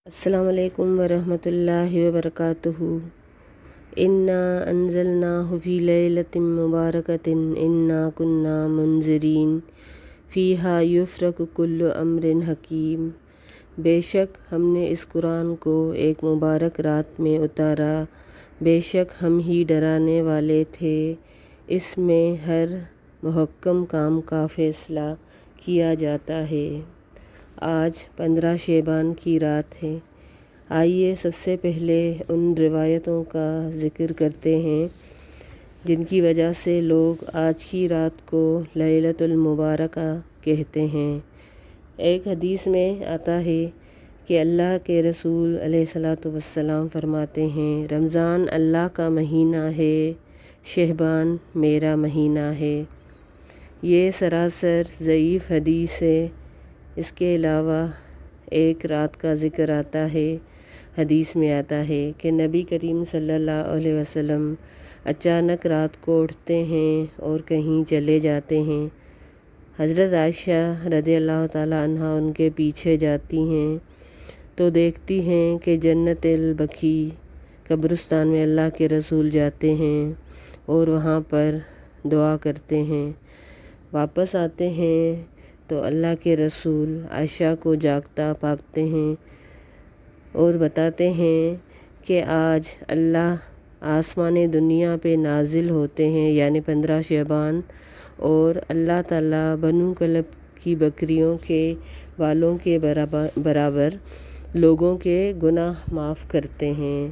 السلام علیکم ورحمۃ اللہ وبرکاتہ۔ انا انزلناہ فی لیلۃ مبارکۃ انا کنا منذرین فیہا یفرق کل امر حکیم۔ بے شک ہم نے اس قرآن کو ایک مبارک رات میں اتارا، بے شک ہم ہی ڈرانے والے تھے، اس میں ہر محکم کام کا فیصلہ کیا جاتا ہے۔ آج 15 شعبان کی رات ہے۔ آئیے سب سے پہلے ان روایتوں کا ذکر کرتے ہیں جن کی وجہ سے لوگ آج کی رات کو لیلۃ المبارکہ کہتے ہیں۔ ایک حدیث میں آتا ہے کہ اللہ کے رسول علیہ الصلاۃ والسلام فرماتے ہیں، رمضان اللہ کا مہینہ ہے، شعبان میرا مہینہ ہے۔ یہ سراسر ضعیف حدیث ہے۔ اس کے علاوہ ایک رات کا ذکر آتا ہے، حدیث میں آتا ہے کہ نبی کریم صلی اللہ علیہ وسلم اچانک رات کو اٹھتے ہیں اور کہیں چلے جاتے ہیں۔ حضرت عائشہ رضی اللہ تعالیٰ عنہا ان کے پیچھے جاتی ہیں تو دیکھتی ہیں کہ جنت البقیع قبرستان میں اللہ کے رسول جاتے ہیں اور وہاں پر دعا کرتے ہیں۔ واپس آتے ہیں تو اللہ کے رسول عائشہ کو جاگتا پاکتے ہیں اور بتاتے ہیں کہ آج اللہ آسمان دنیا پہ نازل ہوتے ہیں، یعنی 15 شعبان، اور اللہ تعالیٰ بنو کلب کی بکریوں کے بالوں کے برابر لوگوں کے گناہ معاف کرتے ہیں۔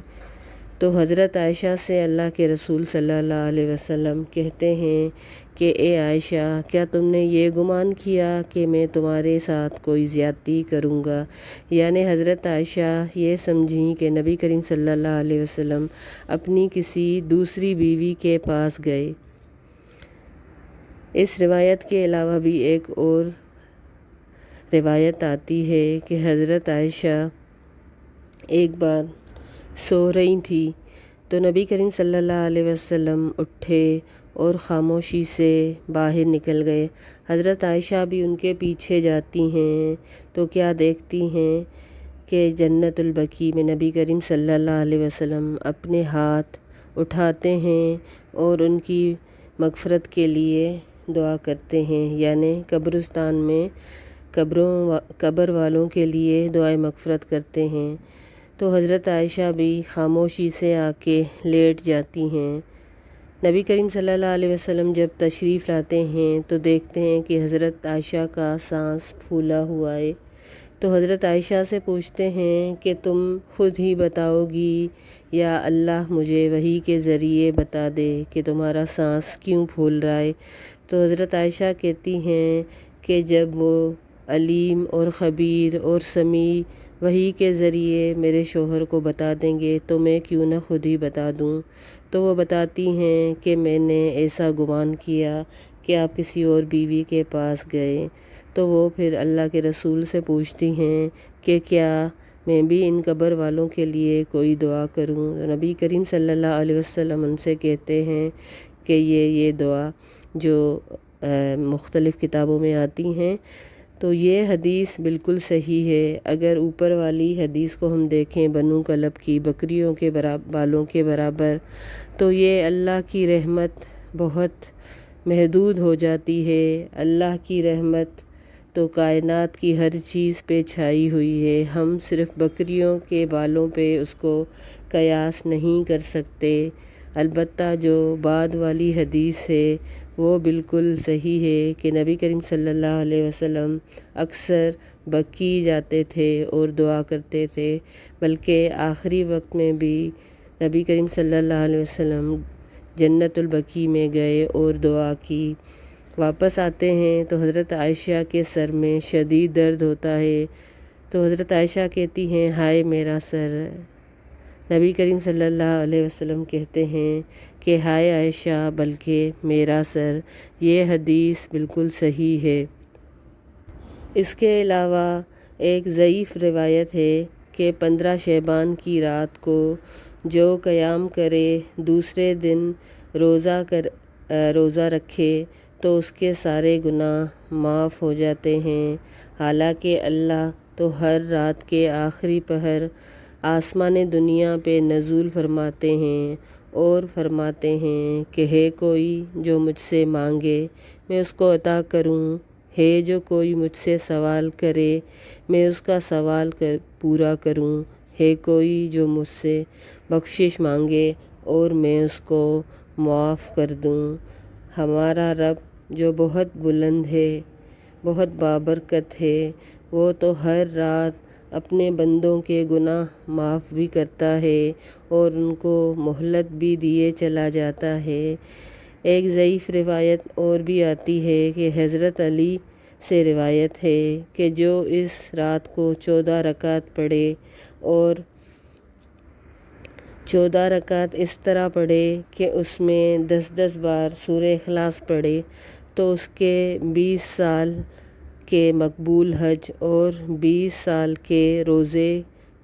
تو حضرت عائشہ سے اللہ کے رسول صلی اللہ علیہ وسلم کہتے ہیں کہ اے عائشہ، کیا تم نے یہ گمان کیا کہ میں تمہارے ساتھ کوئی زیادتی کروں گا؟ یعنی حضرت عائشہ یہ سمجھیں کہ نبی کریم صلی اللہ علیہ وسلم اپنی کسی دوسری بیوی کے پاس گئے۔ اس روایت کے علاوہ بھی ایک اور روایت آتی ہے کہ حضرت عائشہ ایک بار سو رہی تھی تو نبی کریم صلی اللہ علیہ وسلم اٹھے اور خاموشی سے باہر نکل گئے۔ حضرت عائشہ بھی ان کے پیچھے جاتی ہیں تو کیا دیکھتی ہیں کہ جنت البقیع میں نبی کریم صلی اللہ علیہ وسلم اپنے ہاتھ اٹھاتے ہیں اور ان کی مغفرت کے لیے دعا کرتے ہیں، یعنی قبرستان میں قبر والوں کے لیے دعائے مغفرت کرتے ہیں۔ تو حضرت عائشہ بھی خاموشی سے آ کے لیٹ جاتی ہیں۔ نبی کریم صلی اللہ علیہ وسلم جب تشریف لاتے ہیں تو دیکھتے ہیں کہ حضرت عائشہ کا سانس پھولا ہوا ہے، تو حضرت عائشہ سے پوچھتے ہیں کہ تم خود ہی بتاؤ گی یا اللہ مجھے وحی کے ذریعے بتا دے کہ تمہارا سانس کیوں پھول رہا ہے؟ تو حضرت عائشہ کہتی ہیں کہ جب وہ علیم اور خبیر اور سمیع وحی کے ذریعے میرے شوہر کو بتا دیں گے تو میں کیوں نہ خود ہی بتا دوں؟ تو وہ بتاتی ہیں کہ میں نے ایسا گمان کیا کہ آپ کسی اور بیوی کے پاس گئے۔ تو وہ پھر اللہ کے رسول سے پوچھتی ہیں کہ کیا میں بھی ان قبر والوں کے لیے کوئی دعا کروں؟ نبی کریم صلی اللہ علیہ وسلم ان سے کہتے ہیں کہ یہ دعا جو مختلف کتابوں میں آتی ہیں، تو یہ حدیث بالکل صحیح ہے۔ اگر اوپر والی حدیث کو ہم دیکھیں بنو کلب کی بکریوں کے بالوں کے برابر، تو یہ اللہ کی رحمت بہت محدود ہو جاتی ہے۔ اللہ کی رحمت تو کائنات کی ہر چیز پہ چھائی ہوئی ہے، ہم صرف بکریوں کے بالوں پہ اس کو قیاس نہیں کر سکتے۔ البتہ جو بعد والی حدیث ہے وہ بالکل صحیح ہے کہ نبی کریم صلی اللہ علیہ وسلم اکثر بقیع جاتے تھے اور دعا کرتے تھے، بلکہ آخری وقت میں بھی نبی کریم صلی اللہ علیہ وسلم جنت البقیع میں گئے اور دعا کی۔ واپس آتے ہیں تو حضرت عائشہ کے سر میں شدید درد ہوتا ہے، تو حضرت عائشہ کہتی ہیں ہائے میرا سر۔ نبی کریم صلی اللہ علیہ وسلم کہتے ہیں کہ ہائے عائشہ بلکہ میرا سر۔ یہ حدیث بالکل صحیح ہے۔ اس کے علاوہ ایک ضعیف روایت ہے کہ 15 شعبان کی رات کو جو قیام کرے، دوسرے دن روزہ رکھے تو اس کے سارے گناہ معاف ہو جاتے ہیں، حالانکہ اللہ تو ہر رات کے آخری پہر آسمان دنیا پہ نزول فرماتے ہیں اور فرماتے ہیں کہ ہے کوئی جو مجھ سے مانگے میں اس کو عطا کروں، ہے جو کوئی مجھ سے سوال کرے میں اس کا سوال پورا کروں، ہے کوئی جو مجھ سے بخشش مانگے اور میں اس کو معاف کر دوں۔ ہمارا رب جو بہت بلند ہے، بہت بابرکت ہے، وہ تو ہر رات اپنے بندوں کے گناہ معاف بھی کرتا ہے اور ان کو مہلت بھی دیے چلا جاتا ہے۔ ایک ضعیف روایت اور بھی آتی ہے کہ حضرت علی سے روایت ہے کہ جو اس رات کو 14 رکعت پڑھے اور 14 رکعت اس طرح پڑھے کہ اس میں 10 بار سورہ اخلاص پڑھے تو اس کے 20 سال کے مقبول حج اور 20 سال کے روزے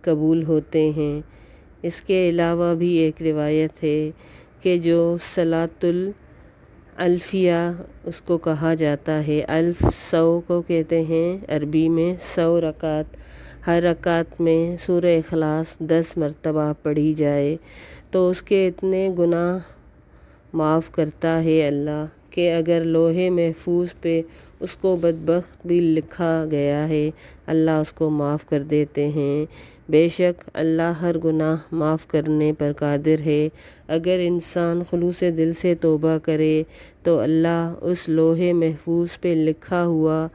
قبول ہوتے ہیں۔ اس کے علاوہ بھی ایک روایت ہے کہ جو صلاۃ الفیہ اس کو کہا جاتا ہے، الف 100 کو کہتے ہیں عربی میں، 100 رکعت، ہر رکعت میں سورہ اخلاص 10 مرتبہ پڑھی جائے تو اس کے اتنے گناہ معاف کرتا ہے اللہ کہ اگر لوح محفوظ پہ اس کو بدبخت بھی لکھا گیا ہے اللہ اس کو معاف کر دیتے ہیں۔ بے شک اللہ ہر گناہ معاف کرنے پر قادر ہے۔ اگر انسان خلوص دل سے توبہ کرے تو اللہ اس لوح محفوظ پہ لکھا ہوا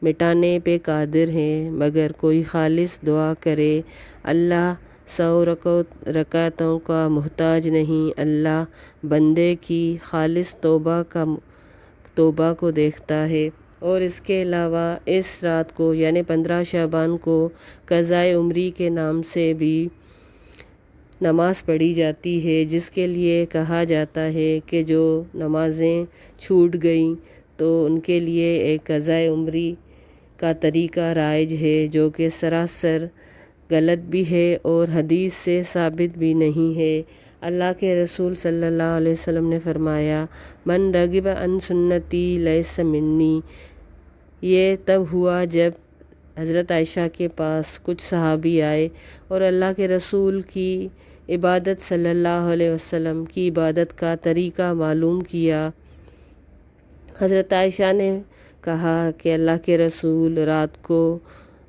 مٹانے پہ قادر ہے، مگر کوئی خالص دعا کرے اللہ 100 رکعتوں کا محتاج نہیں، اللہ بندے کی خالص توبہ کو دیکھتا ہے۔ اور اس کے علاوہ اس رات کو یعنی 15 شعبان کو قضائے عمری کے نام سے بھی نماز پڑھی جاتی ہے، جس کے لیے کہا جاتا ہے کہ جو نمازیں چھوٹ گئیں تو ان کے لیے ایک قضائے عمری کا طریقہ رائج ہے جو کہ سراسر غلط بھی ہے اور حدیث سے ثابت بھی نہیں ہے۔ اللہ کے رسول صلی اللہ علیہ وسلم نے فرمایا، من رغب عن سنتی لیس منی۔ یہ تب ہوا جب حضرت عائشہ کے پاس کچھ صحابی آئے اور اللہ کے رسول کی عبادت صلی اللہ علیہ وسلم کی عبادت کا طریقہ معلوم کیا۔ حضرت عائشہ نے کہا کہ اللہ کے رسول رات کو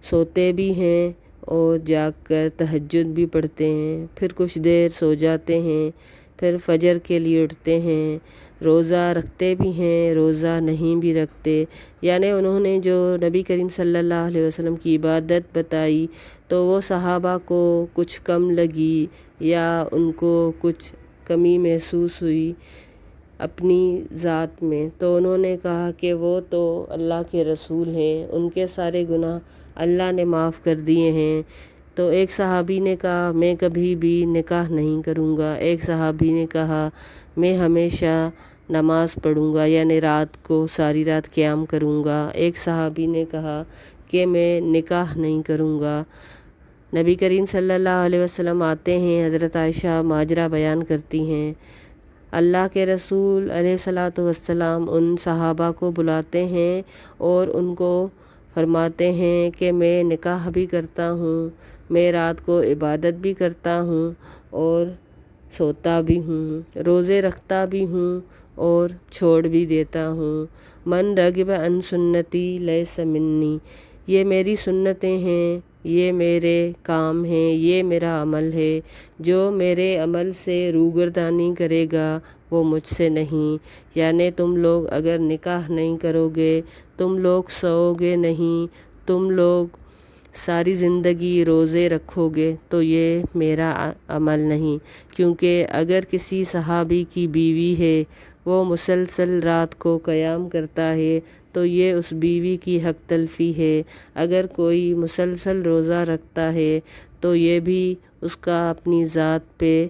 سوتے بھی ہیں اور جاگ کر تہجد بھی پڑھتے ہیں، پھر کچھ دیر سو جاتے ہیں، پھر فجر کے لیے اٹھتے ہیں، روزہ رکھتے بھی ہیں، روزہ نہیں بھی رکھتے۔ یعنی انہوں نے جو نبی کریم صلی اللہ علیہ وسلم کی عبادت بتائی تو وہ صحابہ کو کچھ کم لگی یا ان کو کچھ کمی محسوس ہوئی اپنی ذات میں، تو انہوں نے کہا کہ وہ تو اللہ کے رسول ہیں، ان کے سارے گناہ اللہ نے معاف کر دیے ہیں۔ تو ایک صحابی نے کہا میں کبھی بھی نکاح نہیں کروں گا، ایک صحابی نے کہا میں ہمیشہ نماز پڑھوں گا یعنی رات کو ساری رات قیام کروں گا، ایک صحابی نے کہا کہ میں نکاح نہیں کروں گا۔ نبی کریم صلی اللہ علیہ وسلم آتے ہیں، حضرت عائشہ ماجرا بیان کرتی ہیں، اللہ کے رسول علیہ الصلاۃ والسلام ان صحابہ کو بلاتے ہیں اور ان کو فرماتے ہیں کہ میں نکاح بھی کرتا ہوں، میں رات کو عبادت بھی کرتا ہوں اور سوتا بھی ہوں، روزے رکھتا بھی ہوں اور چھوڑ بھی دیتا ہوں۔ من رغب عن سنتی لیس منی، یہ میری سنتیں ہیں، یہ میرے کام ہیں، یہ میرا عمل ہے، جو میرے عمل سے روگردانی کرے گا وہ مجھ سے نہیں۔ یعنی تم لوگ اگر نکاح نہیں کرو گے، تم لوگ سوؤ گے نہیں، تم لوگ ساری زندگی روزے رکھو گے تو یہ میرا عمل نہیں، کیونکہ اگر کسی صحابی کی بیوی ہے وہ مسلسل رات کو قیام کرتا ہے تو یہ اس بیوی کی حق تلفی ہے، اگر کوئی مسلسل روزہ رکھتا ہے تو یہ بھی اس کا اپنی ذات پہ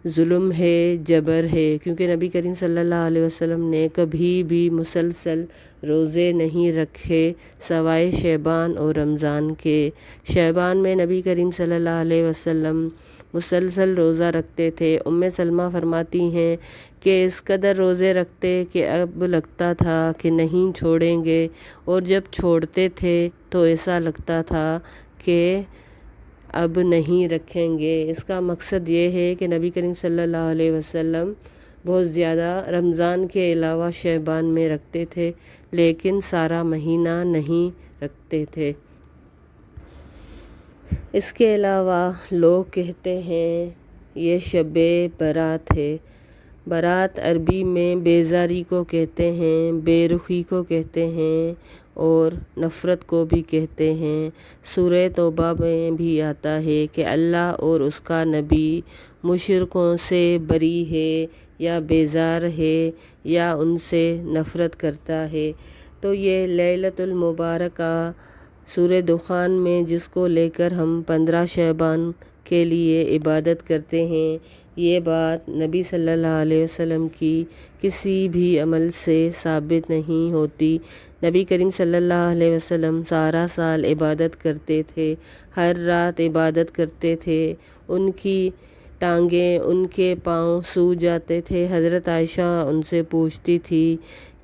ظلم ہے، جبر ہے، کیونکہ نبی کریم صلی اللہ علیہ وسلم نے کبھی بھی مسلسل روزے نہیں رکھے سوائے شعبان اور رمضان کے۔ شعبان میں نبی کریم صلی اللہ علیہ وسلم مسلسل روزہ رکھتے تھے۔ سلمہ فرماتی ہیں کہ اس قدر روزے رکھتے کہ اب لگتا تھا کہ نہیں چھوڑیں گے، اور جب چھوڑتے تھے تو ایسا لگتا تھا کہ اب نہیں رکھیں گے۔ اس کا مقصد یہ ہے کہ نبی کریم صلی اللہ علیہ وسلم بہت زیادہ رمضان کے علاوہ شعبان میں رکھتے تھے، لیکن سارا مہینہ نہیں رکھتے تھے۔ اس کے علاوہ لوگ کہتے ہیں یہ شب برات ہے۔ برات عربی میں بیزاری کو کہتے ہیں، بے رخی کو کہتے ہیں اور نفرت کو بھی کہتے ہیں۔ سورہ توبہ میں بھی آتا ہے کہ اللہ اور اس کا نبی مشرکوں سے بری ہے یا بیزار ہے یا ان سے نفرت کرتا ہے۔ تو یہ لیلۃ المبارکہ سورہ دخان میں جس کو لے کر ہم 15 شعبان کے لیے عبادت کرتے ہیں، یہ بات نبی صلی اللہ علیہ وسلم کی کسی بھی عمل سے ثابت نہیں ہوتی۔ نبی کریم صلی اللہ علیہ وسلم سارا سال عبادت کرتے تھے، ہر رات عبادت کرتے تھے، ان کی ٹانگیں، ان کے پاؤں سوج جاتے تھے۔ حضرت عائشہ ان سے پوچھتی تھی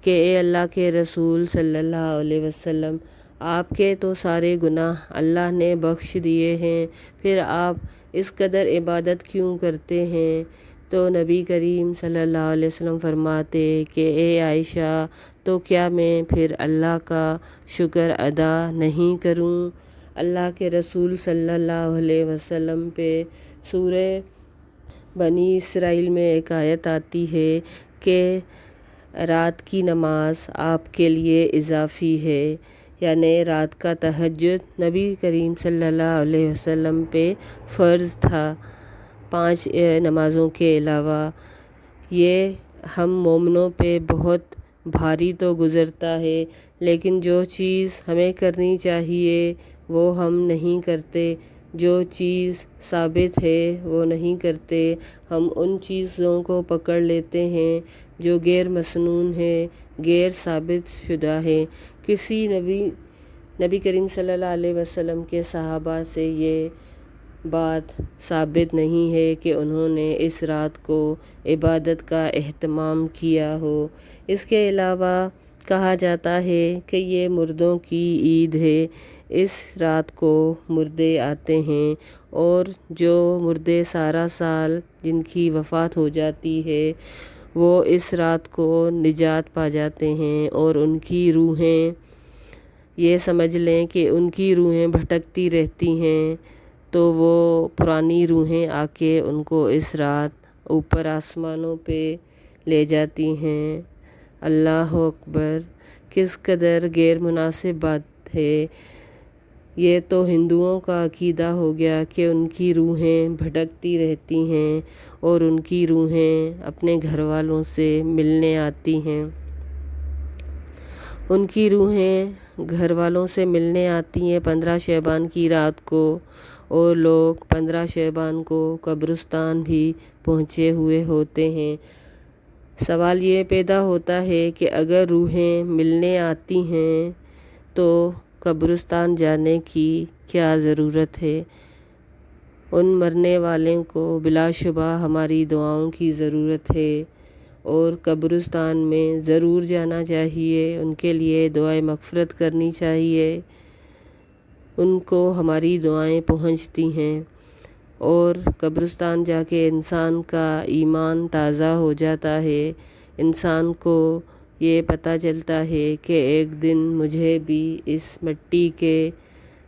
کہ اے اللہ کے رسول صلی اللہ علیہ وسلم، آپ کے تو سارے گناہ اللہ نے بخش دیے ہیں، پھر آپ اس قدر عبادت کیوں کرتے ہیں؟ تو نبی کریم صلی اللہ علیہ وسلم فرماتے کہ اے عائشہ، تو کیا میں پھر اللہ کا شکر ادا نہیں کروں؟ اللہ کے رسول صلی اللہ علیہ وسلم پہ سورہ بنی اسرائیل میں ایک آیت آتی ہے کہ رات کی نماز آپ کے لیے اضافی ہے، یعنی رات کا تہجد نبی کریم صلی اللہ علیہ وسلم پہ فرض تھا 5 نمازوں کے علاوہ۔ یہ ہم مومنوں پہ بہت بھاری تو گزرتا ہے، لیکن جو چیز ہمیں کرنی چاہیے وہ ہم نہیں کرتے، جو چیز ثابت ہے وہ نہیں کرتے۔ ہم ان چیزوں کو پکڑ لیتے ہیں جو غیر مسنون ہے، غیر ثابت شدہ ہے۔ کسی نبی کریم صلی اللہ علیہ وسلم کے صحابہ سے یہ بات ثابت نہیں ہے کہ انہوں نے اس رات کو عبادت کا اہتمام کیا ہو۔ اس کے علاوہ کہا جاتا ہے کہ یہ مردوں کی عید ہے۔ اس رات کو مردے آتے ہیں اور جو مردے سارا سال جن کی وفات ہو جاتی ہے وہ اس رات کو نجات پا جاتے ہیں، اور ان کی روحیں، یہ سمجھ لیں کہ ان کی روحیں بھٹکتی رہتی ہیں، تو وہ پرانی روحیں آ کے ان کو اس رات اوپر آسمانوں پہ لے جاتی ہیں۔ اللہ اکبر! کس قدر غیر مناسب بات ہے۔ یہ تو ہندوؤں کا عقیدہ ہو گیا کہ ان کی روحیں بھٹکتی رہتی ہیں اور ان کی روحیں اپنے گھر والوں سے ملنے آتی ہیں۔ ان کی روحیں گھر والوں سے ملنے آتی ہیں 15 شعبان کی رات کو، اور لوگ 15 شعبان کو قبرستان بھی پہنچے ہوئے ہوتے ہیں۔ سوال یہ پیدا ہوتا ہے کہ اگر روحیں ملنے آتی ہیں تو قبرستان جانے کی کیا ضرورت ہے؟ ان مرنے والوں کو بلا شبہ ہماری دعاؤں کی ضرورت ہے، اور قبرستان میں ضرور جانا چاہیے، ان کے لیے دعائے مغفرت کرنی چاہیے۔ ان کو ہماری دعائیں پہنچتی ہیں، اور قبرستان جا کے انسان کا ایمان تازہ ہو جاتا ہے۔ انسان کو یہ پتہ چلتا ہے کہ ایک دن مجھے بھی اس مٹی کے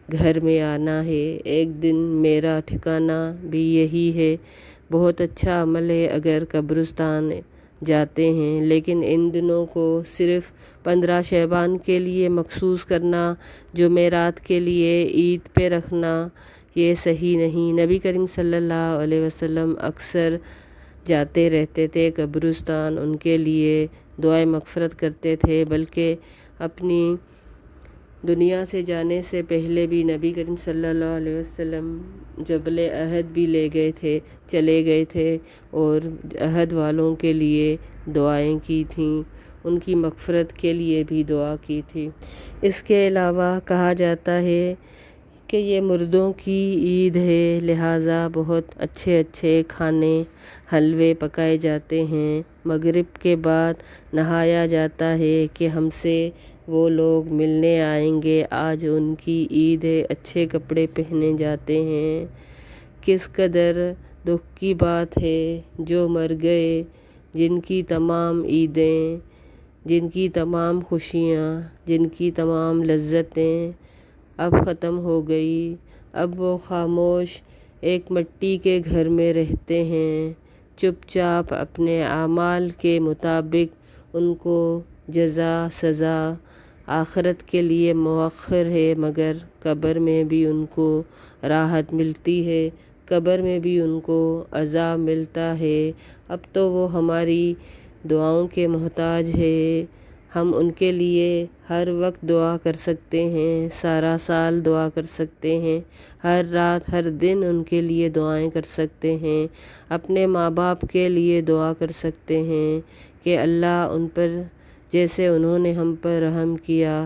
گھر میں آنا ہے، ایک دن میرا ٹھکانہ بھی یہی ہے۔ بہت اچھا عمل ہے اگر قبرستان جاتے ہیں، لیکن ان دنوں کو صرف 15 شعبان کے لیے مخصوص کرنا، جمعرات کے لیے عید پہ رکھنا، یہ صحیح نہیں۔ نبی کریم صلی اللہ علیہ وسلم اکثر جاتے رہتے تھے قبرستان، ان کے لیے دعائے مغفرت کرتے تھے، بلکہ اپنی دنیا سے جانے سے پہلے بھی نبی کریم صلی اللہ علیہ وسلم جبل احد بھی چلے گئے تھے اور احد والوں کے لیے دعائیں کی تھیں، ان کی مغفرت کے لیے بھی دعا کی تھی۔ اس کے علاوہ کہا جاتا ہے کہ یہ مردوں کی عید ہے، لہٰذا بہت اچھے اچھے کھانے حلوے پکائے جاتے ہیں۔ مغرب کے بعد نہایا جاتا ہے کہ ہم سے وہ لوگ ملنے آئیں گے، آج ان کی عید ہے، اچھے کپڑے پہنے جاتے ہیں۔ کس قدر دکھ کی بات ہے جو مر گئے، جن کی تمام عیدیں، جن کی تمام خوشیاں، جن کی تمام لذتیں اب ختم ہو گئی۔ اب وہ خاموش ایک مٹی کے گھر میں رہتے ہیں، چپ چاپ اپنے اعمال کے مطابق۔ ان کو جزا سزا آخرت کے لیے مؤخر ہے، مگر قبر میں بھی ان کو راحت ملتی ہے، قبر میں بھی ان کو عذاب ملتا ہے۔ اب تو وہ ہماری دعاؤں کے محتاج ہے، ہم ان کے لیے ہر وقت دعا کر سکتے ہیں، سارا سال دعا کر سکتے ہیں، ہر رات ہر دن ان کے لیے دعائیں کر سکتے ہیں، اپنے ماں باپ کے لیے دعا کر سکتے ہیں کہ اللہ ان پر جیسے انہوں نے ہم پر رحم کیا،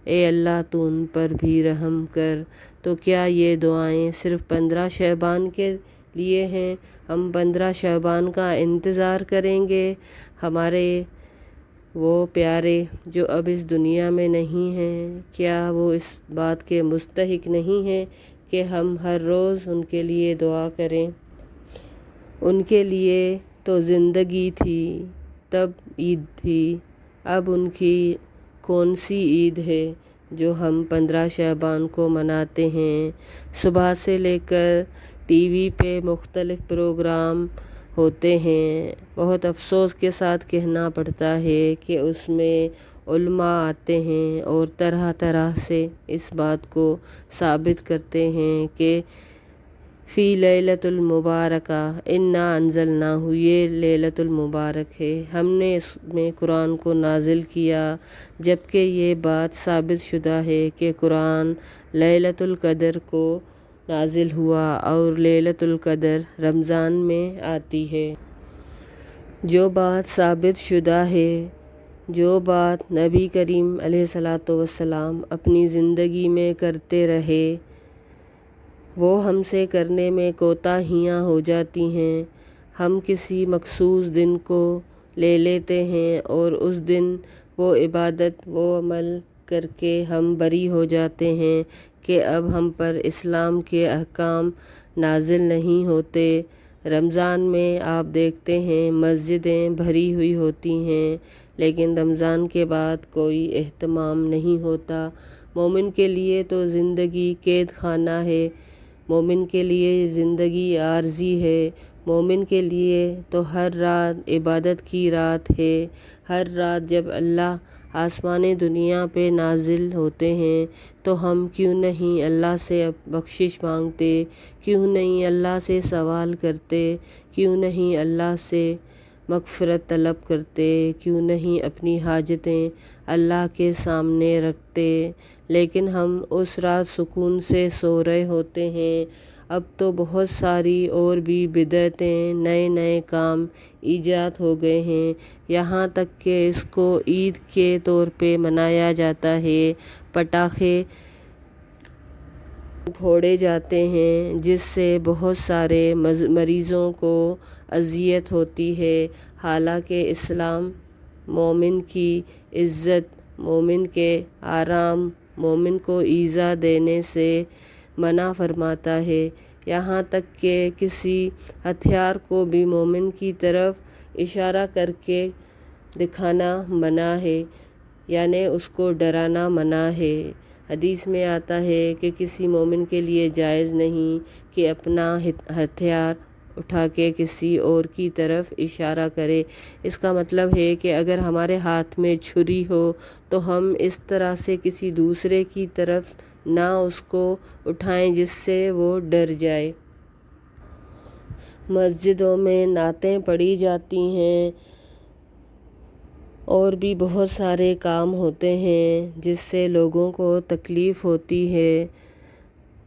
اے اللہ تو ان پر بھی رحم کر۔ تو کیا یہ دعائیں صرف 15 شعبان کے لیے ہیں؟ ہم 15 شعبان کا انتظار کریں گے؟ ہمارے وہ پیارے جو اب اس دنیا میں نہیں ہیں، کیا وہ اس بات کے مستحق نہیں ہیں کہ ہم ہر روز ان کے لیے دعا کریں؟ ان کے لیے تو زندگی تھی، تب عید تھی، اب ان کی کون سی عید ہے جو ہم 15 شعبان کو مناتے ہیں؟ صبح سے لے کر ٹی وی پہ مختلف پروگرام ہوتے ہیں، بہت افسوس کے ساتھ کہنا پڑتا ہے کہ اس میں علماء آتے ہیں اور طرح طرح سے اس بات کو ثابت کرتے ہیں کہ فی لیلۃ المبارکہ انا انزلناہ، یہ لیلۃ المبارک ہے، ہم نے اس میں قرآن کو نازل کیا، جبکہ یہ بات ثابت شدہ ہے کہ قرآن لیلۃ القدر کو نازل ہوا اور لیلۃ القدر رمضان میں آتی ہے۔ جو بات ثابت شدہ ہے، جو بات نبی کریم علیہ الصلاۃ والسلام اپنی زندگی میں کرتے رہے، وہ ہم سے کرنے میں کوتاہیاں ہو جاتی ہیں۔ ہم کسی مخصوص دن کو لے لیتے ہیں اور اس دن وہ عبادت، وہ عمل کر کے ہم بری ہو جاتے ہیں کہ اب ہم پر اسلام کے احکام نازل نہیں ہوتے۔ رمضان میں آپ دیکھتے ہیں مسجدیں بھری ہوئی ہوتی ہیں، لیکن رمضان کے بعد کوئی اہتمام نہیں ہوتا۔ مومن کے لیے تو زندگی قید خانہ ہے، مومن کے لیے زندگی عارضی ہے، مومن کے لیے تو ہر رات عبادت کی رات ہے۔ ہر رات جب اللہ آسمان دنیا پہ نازل ہوتے ہیں تو ہم کیوں نہیں اللہ سے بخشش مانگتے، کیوں نہیں اللہ سے سوال کرتے، کیوں نہیں اللہ سے مغفرت طلب کرتے، کیوں نہیں اپنی حاجتیں اللہ کے سامنے رکھتے؟ لیکن ہم اس رات سکون سے سو رہے ہوتے ہیں۔ اب تو بہت ساری اور بھی بدعتیں، نئے نئے کام ایجاد ہو گئے ہیں، یہاں تک کہ اس کو عید کے طور پہ منایا جاتا ہے، پٹاخے پھوڑے جاتے ہیں، جس سے بہت سارے مریضوں کو اذیت ہوتی ہے۔ حالانکہ اسلام مومن کی عزت، مومن کے آرام، مومن کو ایذا دینے سے منع فرماتا ہے، یہاں تک کہ کسی ہتھیار کو بھی مومن کی طرف اشارہ کر کے دکھانا منع ہے، یعنی اس کو ڈرانا منع ہے۔ حدیث میں آتا ہے کہ کسی مومن کے لیے جائز نہیں کہ اپنا ہتھیار اٹھا کے کسی اور کی طرف اشارہ کرے۔ اس کا مطلب ہے کہ اگر ہمارے ہاتھ میں چھری ہو تو ہم اس طرح سے کسی دوسرے کی طرف نہ اس کو اٹھائیں جس سے وہ ڈر جائے۔ مسجدوں میں نعتیں پڑھی جاتی ہیں اور بھی بہت سارے کام ہوتے ہیں جس سے لوگوں کو تکلیف ہوتی ہے۔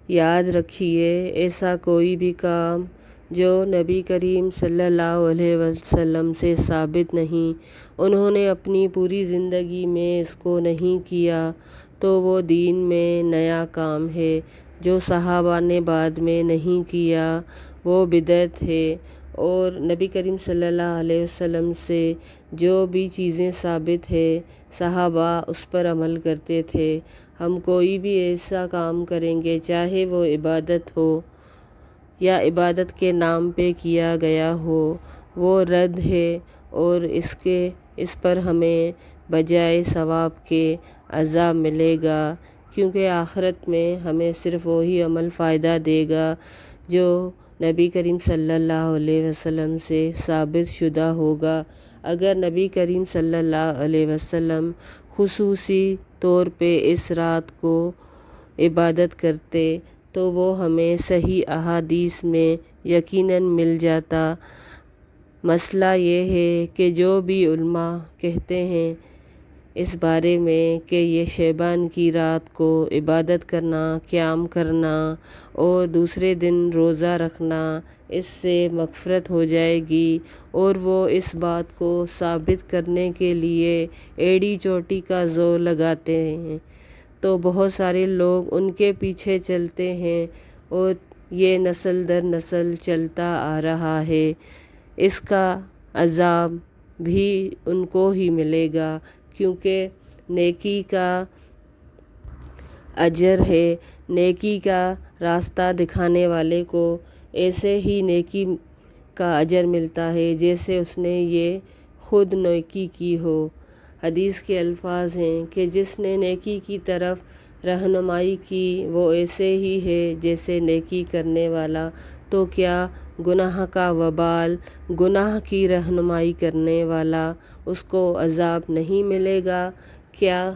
یاد رکھیے، ایسا کوئی بھی کام جو نبی کریم صلی اللہ علیہ وسلم سے ثابت نہیں، انہوں نے اپنی پوری زندگی میں اس کو نہیں کیا، تو وہ دین میں نیا کام ہے۔ جو صحابہ نے بعد میں نہیں کیا وہ بدعت ہے، اور نبی کریم صلی اللہ علیہ وسلم سے جو بھی چیزیں ثابت ہے صحابہ اس پر عمل کرتے تھے۔ ہم کوئی بھی ایسا کام کریں گے چاہے وہ عبادت ہو یا عبادت کے نام پہ کیا گیا ہو، وہ رد ہے، اور اس پر ہمیں بجائے ثواب کے عذاب ملے گا، کیونکہ آخرت میں ہمیں صرف وہی عمل فائدہ دے گا جو نبی کریم صلی اللہ علیہ وسلم سے ثابت شدہ ہوگا۔ اگر نبی کریم صلی اللہ علیہ وسلم خصوصی طور پہ اس رات کو عبادت کرتے تو وہ ہمیں صحیح احادیث میں یقیناً مل جاتا۔ مسئلہ یہ ہے کہ جو بھی علماء کہتے ہیں اس بارے میں کہ یہ شعبان کی رات کو عبادت کرنا، قیام کرنا اور دوسرے دن روزہ رکھنا، اس سے مغفرت ہو جائے گی، اور وہ اس بات کو ثابت کرنے کے لیے ایڑی چوٹی کا زور لگاتے ہیں، تو بہت سارے لوگ ان کے پیچھے چلتے ہیں، اور یہ نسل در نسل چلتا آ رہا ہے۔ اس کا عذاب بھی ان کو ہی ملے گا، کیونکہ نیکی کا اجر ہے۔ نیکی کا راستہ دکھانے والے کو ایسے ہی نیکی کا اجر ملتا ہے جیسے اس نے یہ خود نیکی کی ہو۔ حدیث کے الفاظ ہیں کہ جس نے نیکی کی طرف رہنمائی کی وہ ایسے ہی ہے جیسے نیکی کرنے والا، تو کیا گناہ کا وبال، گناہ کی رہنمائی کرنے والا، اس کو عذاب نہیں ملے گا؟ کیا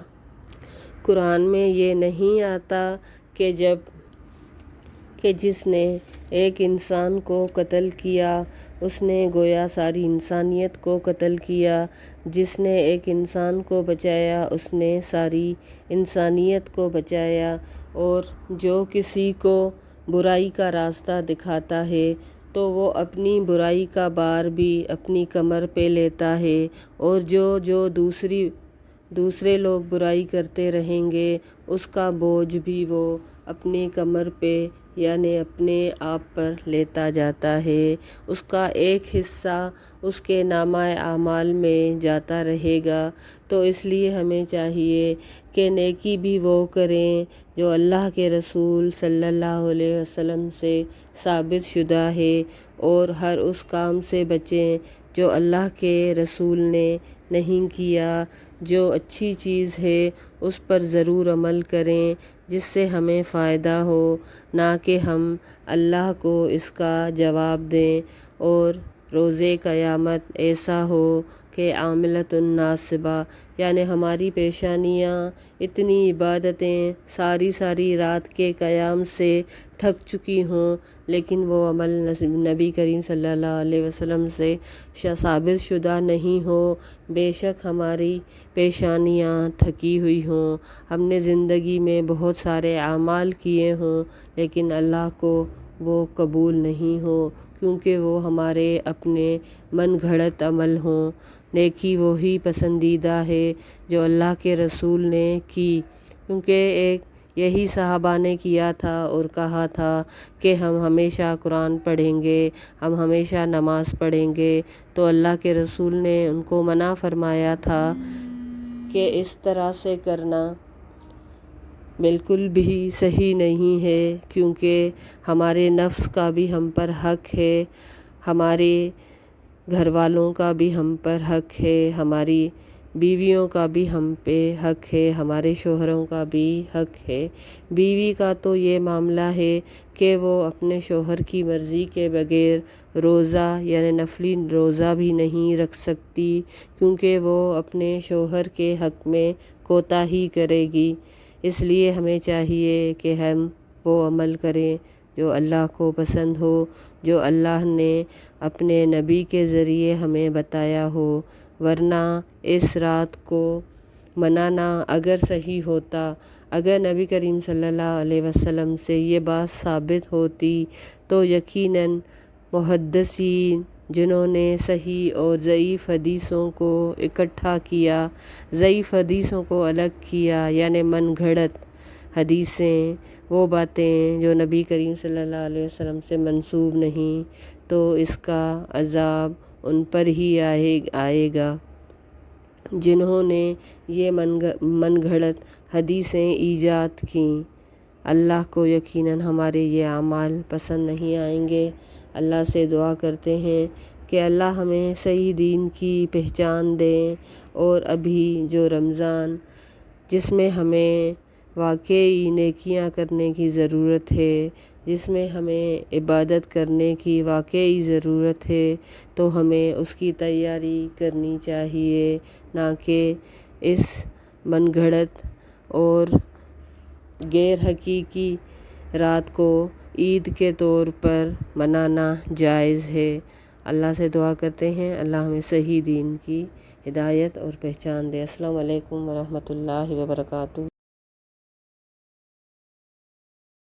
قرآن میں یہ نہیں آتا کہ جس نے ایک انسان کو قتل کیا اس نے گویا ساری انسانیت کو قتل کیا، جس نے ایک انسان کو بچایا اس نے ساری انسانیت کو بچایا، اور جو کسی کو برائی کا راستہ دکھاتا ہے تو وہ اپنی برائی کا بار بھی اپنی کمر پہ لیتا ہے، اور جو دوسرے لوگ برائی کرتے رہیں گے اس کا بوجھ بھی وہ اپنی کمر پہ یعنی اپنے آپ پر لیتا جاتا ہے۔ اس کا ایک حصہ اس کے نامہ اعمال میں جاتا رہے گا، تو اس لیے ہمیں چاہیے کہ نیکی بھی وہ کریں جو اللہ کے رسول صلی اللہ علیہ وسلم سے ثابت شدہ ہے، اور ہر اس کام سے بچیں جو اللہ کے رسول نے نہیں کیا۔ جو اچھی چیز ہے اس پر ضرور عمل کریں جس سے ہمیں فائدہ ہو، نہ کہ ہم اللہ کو اس کا جواب دیں اور روزے قیامت ایسا ہو کہ عاملۃ ناصبہ، یعنی ہماری پیشانیاں اتنی عبادتیں ساری رات کے قیام سے تھک چکی ہوں، لیکن وہ عمل نبی کریم صلی اللہ علیہ وسلم سے ثابت شدہ نہیں ہو۔ بے شک ہماری پیشانیاں تھکی ہوئی ہوں، ہم نے زندگی میں بہت سارے اعمال کیے ہوں، لیکن اللہ کو وہ قبول نہیں ہو، کیونکہ وہ ہمارے اپنے من گھڑت عمل ہوں۔ نیکی وہی پسندیدہ ہے جو اللہ کے رسول نے کی، کیونکہ یہی صحابہ نے کیا تھا اور کہا تھا کہ ہم ہمیشہ قرآن پڑھیں گے، ہم ہمیشہ نماز پڑھیں گے، تو اللہ کے رسول نے ان کو منع فرمایا تھا کہ اس طرح سے کرنا بالکل بھی صحیح نہیں ہے، کیونکہ ہمارے نفس کا بھی ہم پر حق ہے، ہمارے گھر والوں کا بھی ہم پر حق ہے، ہماری بیویوں کا بھی ہم پہ حق ہے، ہمارے شوہروں کا بھی حق ہے۔ بیوی کا تو یہ معاملہ ہے کہ وہ اپنے شوہر کی مرضی کے بغیر روزہ یعنی نفلی روزہ بھی نہیں رکھ سکتی، کیونکہ وہ اپنے شوہر کے حق میں کوتاہی کرے گی۔ اس لیے ہمیں چاہیے کہ ہم وہ عمل کریں جو اللہ کو پسند ہو، جو اللہ نے اپنے نبی کے ذریعے ہمیں بتایا ہو، ورنہ اس رات کو منانا اگر صحیح ہوتا، اگر نبی کریم صلی اللہ علیہ وسلم سے یہ بات ثابت ہوتی، تو یقیناً محدثین جنہوں نے صحیح اور ضعیف حدیثوں کو اکٹھا کیا، ضعیف حدیثوں کو الگ کیا، یعنی من گھڑت حدیثیں، وہ باتیں جو نبی کریم صلی اللہ علیہ وسلم سے منسوب نہیں، تو اس کا عذاب ان پر ہی آئے گا جنہوں نے یہ من گھڑت حدیثیں ایجاد کیں۔ اللہ کو یقیناً ہمارے یہ اعمال پسند نہیں آئیں گے۔ اللہ سے دعا کرتے ہیں کہ اللہ ہمیں صحیح دین کی پہچان دیں، اور ابھی جو رمضان جس میں ہمیں واقعی نیکیاں کرنے کی ضرورت ہے، جس میں ہمیں عبادت کرنے کی واقعی ضرورت ہے، تو ہمیں اس کی تیاری کرنی چاہیے، نہ کہ اس من گھڑت اور غیر حقیقی رات کو عید کے طور پر منانا جائز ہے۔ اللہ سے دعا کرتے ہیں اللہ ہمیں صحیح دین کی ہدایت اور پہچان دے۔ السلام علیکم ورحمۃ اللہ وبرکاتہ۔